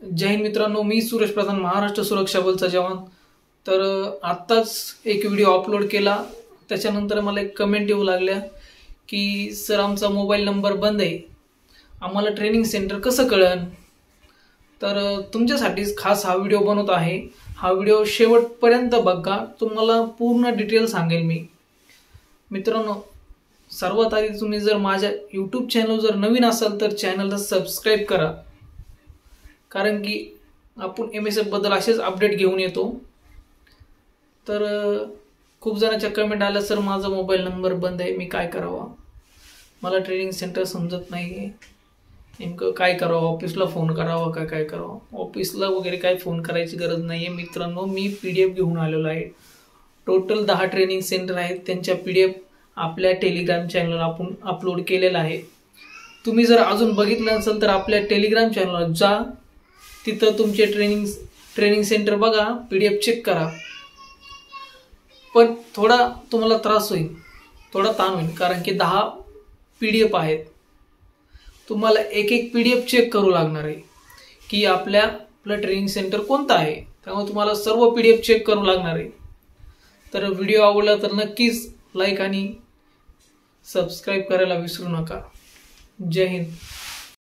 जय हिंद मित्रांनो, मी सुरेश प्रधान, महाराष्ट्र सुरक्षा बलचा जवान। तर आत्ताच एक व्हिडिओ अपलोड केला, त्याच्यानंतर मला एक कमेंट येऊ लागल्या की सर आमचा मोबाईल नंबर बंद आहे, आम्हाला ट्रेनिंग सेंटर कसं कळन। तर तुमच्यासाठीच खास हा व्हिडिओ बनवत आहे। हा व्हिडिओ शेवटपर्यंत बघा, तुम्हाला पूर्ण डिटेल सांगेल मी। मित्रांनो, सर्वात आधी तुम्ही जर माझ्या यूट्यूब चॅनल जर नवीन असाल तर चॅनलला सबस्क्राईब करा, कारण की आपण MSF बद्दल असेच अपडेट घेऊन येतो। तर खूप जणांच्या कमेंट आल्या, सर माझा मोबाईल नंबर बंद आहे, मी काय करावा, मला ट्रेनिंग सेंटर समजत नाही, नेमकं काय करावं, ऑफिसला फोन करावा का काय करावं। ऑफिसला वगैरे काय फोन करायची गरज नाही आहे मित्रांनो, मी PDF घेऊन आलेलो आहे। टोटल 10 ट्रेनिंग सेंटर आहेत, त्यांच्या PDF आपल्या टेलिग्राम चॅनलवर आपण अपलोड केलेला आहे। तुम्ही जर अजून बघितलं नसेल तर आपल्या टेलिग्राम चॅनलवर जा, तिथं तुमचे ट्रेनिंग सेंटर बघा, PDF चेक करा। पण थोडा तुम्हाला त्रास होईल, थोडा ताण होईल, कारण की 10 PDF आहेत, तुम्हाला एक PDF चेक करू लागणार आहे की आपलं ट्रेनिंग सेंटर कोणतं आहे। त्यामुळे तुम्हाला सर्व PDF चेक करू लागणार आहे। तर व्हिडिओ आवडला तर नक्कीच लाईक आणि सबस्क्राईब करायला विसरू नका। जय हिंद।